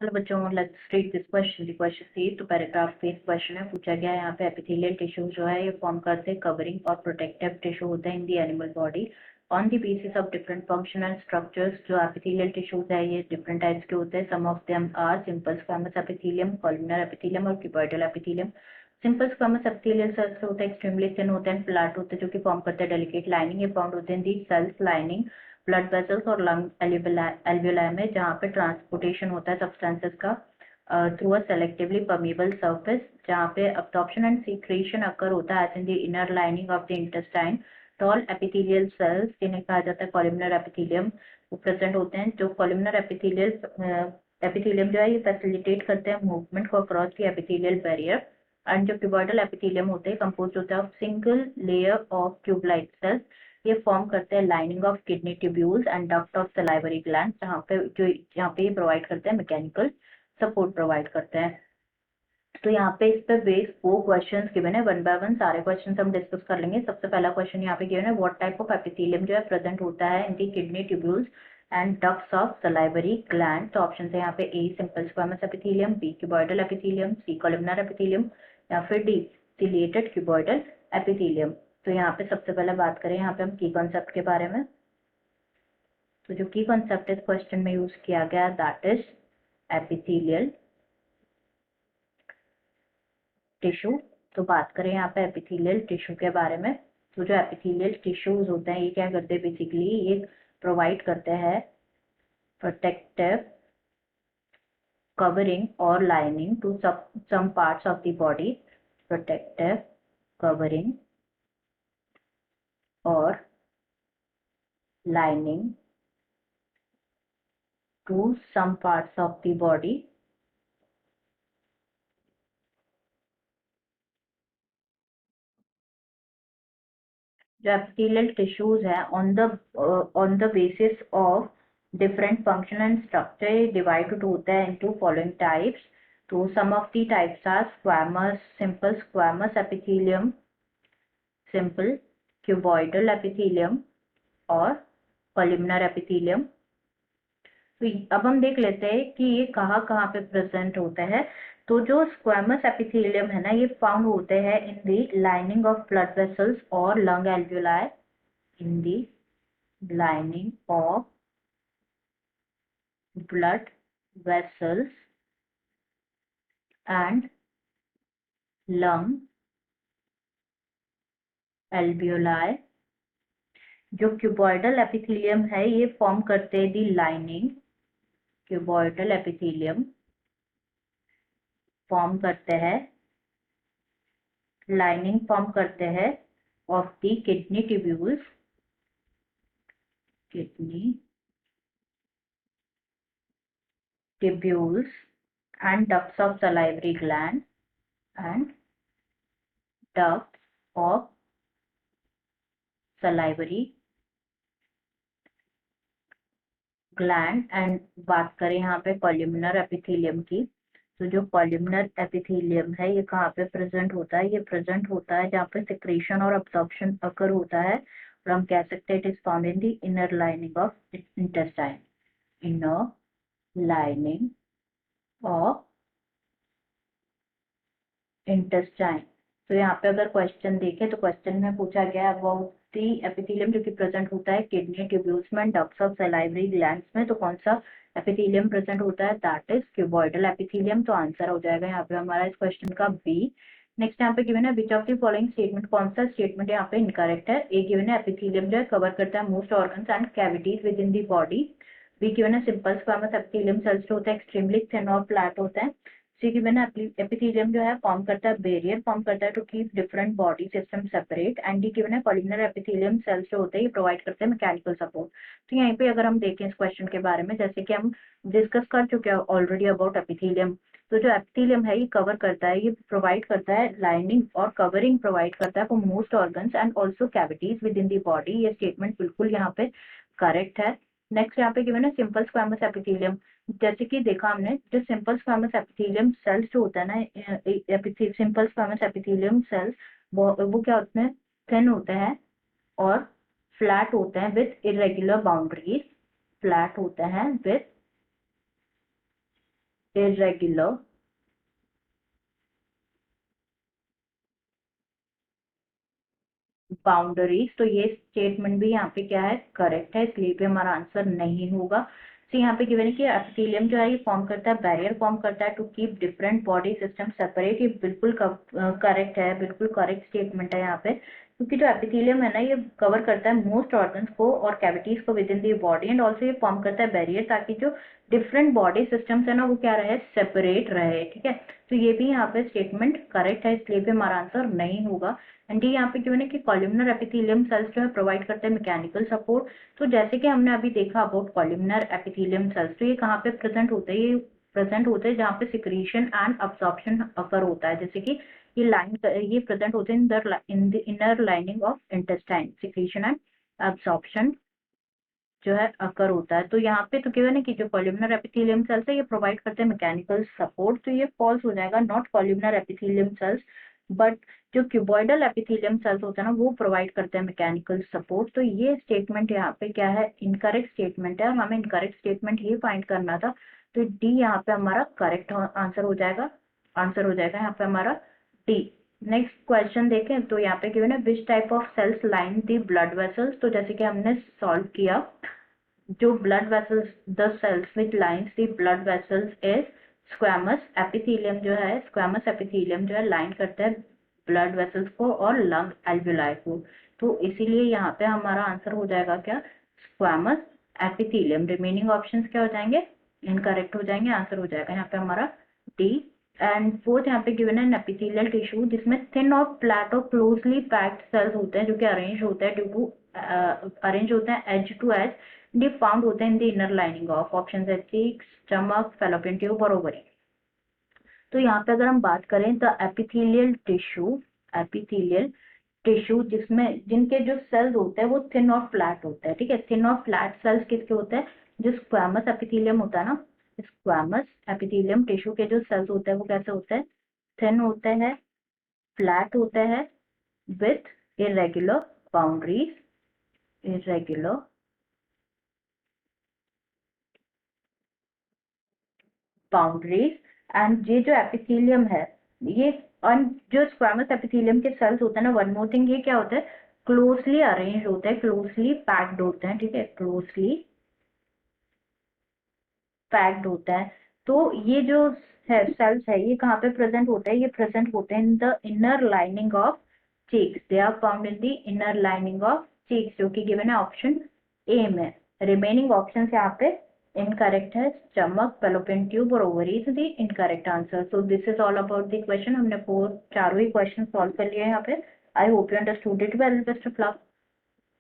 Hello बच्चों, let's read this question. The question सी तो पैराग्राफ पे क्वेश्चन है, पूछा गया है यहाँ पे एपिथेलियल टिश्यू जो है ये फॉर्म करते हैं कवरिंग और प्रोटेक्टिव टिश्यू होते हैं in the animal body on the basis of different functional structures. जो एपिथेलियल टिश्यूज है ये डिफरेंट टाइप्स के होते हैं। Some of them are simple squamous epithelium, columnar epithelium और cuboidal epithelium. Simple squamous epithelial cells होते हैं एक्सट्रीमली थिन होते हैं, फ्लैट होते हैं, जो कि फॉर्म करते हैं डेलिकेट लाइनिंग। ये फाउंड होते हैं the cells lining blood vessels और लंग एल्वियोलाई में, जहाँ पे ट्रांसपोर्टेशन होता है सब्सटेंसेस का through a selectively permeable surface, जहाँ पे अब्जॉर्प्शन एंड सीक्रेशन अकर होता है as in the inner lining of the intestine. Tall epithelial cells जिन्हें कहा जाता है कॉलमनर एपिथेलियम, वो प्रेजेंट होते हैं। जो कॉलमनर एपिथेलियम जो है ये फैसिलिटेट करते हैं मूवमेंट को across the epithelial barrier. And जो क्यूबॉइडल एपिथेलियम होते हैं कंपोज होता है of single layer of tubelight cells. ये फॉर्म करते हैं lining of kidney tubules and duct of salivary gland, जहाँ पे ये प्रोवाइड करते हैं मैकेनिकल सपोर्ट प्रोवाइड करते हैं। तो यहाँ पे इस पे बेस 4 क्वेश्चंस गिवन है, वन बाय वन सारे क्वेश्चंस हम डिस्कस कर लेंगे। सबसे पहला क्वेश्चन यहाँ पे गिवन है, व्हाट टाइप ऑफ एपिथेलियम जो है प्रेजेंट होता है in the kidney tubules and ducts of salivary gland. तो ऑप्शन है यहाँ पे A simple squamous epithelium, B cuboidal epithelium, C columnar epithelium या फिर डी सिलिएटेड क्यूबॉइडल एपिथेलियम। तो यहाँ पे सबसे पहले बात करें यहाँ पे हम की कॉन्सेप्ट के बारे में। तो जो की कॉन्सेप्ट इस क्वेश्चन में यूज किया गया दैट इज एपिथेलियल टिश्यू। तो बात करें यहाँ पे एपिथेलियल टिश्यू के बारे में, तो जो एपिथेलियल टिश्यूज होते हैं ये क्या करते हैं बेसिकली, ये प्रोवाइड करते हैं प्रोटेक्टिव कवरिंग और lining to some parts of the body, protective covering और lining to some parts of the body. जो एपिथेलियल टिश्यूज है on the basis of different function and structure divided होता है into following types. तो some of the types are squamous, simple squamous epithelium, simple cuboidal epithelium और columnar epithelium. तो अब हम देख लेते हैं कि ये कहाँ कहाँ पे प्रेजेंट होता है। तो जो स्क्वैमस एपिथेलियम है ना, ये फाउंड होते हैं in the lining of blood vessels और lung alveoli, in the lining of blood vessels and lung alveoli। जो क्यूबॉइडल एपिथेलियम है ये फॉर्म करते हैं दी लाइनिंग, क्यूबॉइडल एपिथेलियम फॉर्म करते हैं लाइनिंग फॉर्म करते हैं of the kidney tubules, kidney tubules and ducts of salivary gland and ducts of salivary gland. And बात करें यहाँ पे कॉलमनर एपिथेलियम की, तो जो कॉलमनर एपिथेलियम है ये कहाँ पे प्रेजेंट होता है, ये प्रेजेंट होता है जहाँ पे सिक्रेशन और अब्जॉर्प्शन अकर होता है, और हम कह सकते हैं it is found in the inner lining of intestine, inner lining of intestine. तो यहाँ पे अगर क्वेश्चन देखें तो क्वेश्चन में पूछा गया अबाउट दी एपिथेलियम जो कि प्रेजेंट होता है किडनी ट्यूब्यूल्स में, डक्ट्स ऑफ सलाइवरी ग्लैंड्स में। तो कौन सा एपिथेलियम प्रेजेंट होता है, दैट इज क्यूबॉइडल एपिथेलियम। तो आंसर हो जाएगा यहाँ पे हमारा इस क्वेश्चन का बी। नेक्स्ट यहाँ पे गिवन है which of the following statement, कौन सा स्टेटमेंट यहाँ पे इनकरेक्ट है। ए गिवन है एपिथेलियम जो है कवर करता है most organs and cavities with in the body. Be given है सिंपल स्क्वैमस एपिथेलियम सेल्स जो होता है एक्सट्रीमली थिन और फ्लैट होता है। सी गिवन है एपिथेलियम जो है फॉर्म करता है बैरियर, फॉर्म करता है to keep different body system separate. And the given है कॉलमनर एपिथेलियम सेल्स जो होते हैं ये प्रोवाइड करते हैं मैकेनिकल सपोर्ट। तो यहीं पे अगर हम देखें इस क्वेश्चन के बारे में, जैसे कि हम डिस्कस कर चुके हैं ऑलरेडी अबाउट एपिथेलियम, तो जो एपिथेलियम है ये कवर करता है, ये प्रोवाइड करता है लाइनिंग और कवरिंग प्रोवाइड करता है for most organs and also cavities with in the body. ये स्टेटमेंट बिल्कुल यहाँ पे करेक्ट है। नेक्स्ट यहाँ पे गिवन है सिंपल स्क्वैमस एपिथेलियम, जैसे कि देखा हमने जो सिंपल स्क्वैमस एपिथेलियम सेल्स जो होता है ना, सिंपल स्क्वैमस एपिथेलियम सेल्स वो क्या होते हैं, थिन होते हैं और फ्लैट होते हैं विथ इरेगुलर बाउंड्रीज, फ्लैट होते हैं विथ irregular बाउंड्रीज। तो ये स्टेटमेंट भी यहाँ पे क्या है, करेक्ट है, इसलिए भी हमारा आंसर नहीं होगा। तो यहाँ पे गिवन है कि एपिथेलियम जो है ये फॉर्म करता है, बैरियर फॉर्म करता है to keep different body system separate. ये बिल्कुल करेक्ट है, बिल्कुल करेक्ट स्टेटमेंट है यहाँ पे, क्योंकि जो एपिथेलियम है ना ये कवर करता है मोस्ट ऑर्गन्स को और कैविटीज को with in the body, and also ये फॉर्म करता है बैरियर, ताकि जो डिफरेंट बॉडी सिस्टम्स है ना वो क्या रहे, सेपरेट रहे। ठीक है, तो ये भी यहाँ पे स्टेटमेंट करेक्ट है, इसलिए भी हमारा आंसर नहीं होगा। एंड ये यहाँ पे क्यों है कि कॉलमनर एपिथेलियम सेल्स जो है प्रोवाइड करते हैं मैकेनिकल सपोर्ट। तो जैसे कि हमने अभी देखा अबाउट कॉलमनर एपिथेलियम सेल्स, तो ये कहाँ पे प्रेजेंट होते हैं, ये प्रेजेंट होते हैं जहाँ पे सिक्रीशन एंड अब्सॉर्प्शन अकर होता है। जैसे कि ये प्रेजेंट होते हैं in the inner lining of intestine, secretion and absorption जो है अकर होता है। तो यहाँ पे तो गिवन है कि जो कॉलमनर एपिथेलियम सेल्स है ये प्रोवाइड करते हैं मैकेनिकल सपोर्ट, तो ये फॉल्स हो जाएगा, not columnar epithelium sales but जो क्यूबॉइडल एपिथेलियम सेल्स होते हैं ना वो प्रोवाइड करते हैं मैकेनिकल सपोर्ट। तो ये स्टेटमेंट यहाँ पे क्या है, इनकरेक्ट स्टेटमेंट है, और हमें इनकरेक्ट स्टेटमेंट ही फाइंड करना था। तो डी यहाँ पे हमारा करेक्ट आंसर हो जाएगा, यहाँ पे हमारा डी। नेक्स्ट क्वेश्चन देखें तो यहाँ पे गिवन है which type of cells line the blood vessels. तो जैसे कि हमने सॉल्व किया, जो blood vessels, the cells which lines the blood vessels is squamous epithelium, जो है स्क्वैमस एपिथेलियम जो है लाइन करता है ब्लड वेसल्स को और लंग एल्विलाई को। तो इसीलिए यहाँ पे हमारा आंसर हो जाएगा क्या, स्क्वैमस एपिथेलियम। रिमेनिंग ऑप्शंस क्या हो जाएंगे, इनकरेक्ट हो जाएंगे, आंसर हो जाएगा यहाँ पे हमारा डी। एंड फोर्थ यहाँ पे गिवन है एपिथेलियल टिश्यू जिसमें थिन और फ्लैट और क्लोजली पैक्ड सेल्स होते हैं जो कि अरेंज होते हैं ड्यू टू अरेंज होते हैं edge to edge, the found होते हैं in the inner lining of option है चीक्स, स्टमक, फैलोपियन ट्यूब और ओवरी। तो यहाँ पे अगर हम बात करें द एपिथेलियल टिश्यू जिसमें जिनके जो सेल्स होते हैं वो थिन और फ्लैट होते हैं। ठीक है, थिन और फ्लैट सेल्स किसके होते हैं, जो स्क्वैमस एपिथेलियम होता है ना, स्क्वैमस एपिथेलियम टिश्यू के जो सेल्स होते हैं वो कैसे होते हैं, थिन होते हैं, फ्लैट होते हैं, with irregular boundaries, irregular boundaries. And ये जो एपिथेलियम है ये जो स्क्वैमस एपिथेलियम के सेल्स होते हैं ना, वन मोर थिंग, ये क्या होता है, क्लोजली अरेंज होते हैं, क्लोजली पैक्ड होते हैं। ठीक है, क्लोजली पैक्ड होता है। तो ये जो है सेल्स है ये कहाँ पे प्रेजेंट होते हैं, ये प्रेजेंट होते हैं in the inner lining of cheeks, they are found in the inner lining of cheeks, जो कि गिवन है ऑप्शन ए में। रिमेनिंग ऑप्शन यहाँ पे इनकरेक्ट है, स्टमक, फैलोपियन ट्यूब और ovaries the incorrect answer. So this is all about the question. हमने चारों ही क्वेश्चन सॉल्व कर लिए यहाँ पे। I hope you understood it well. Best of luck.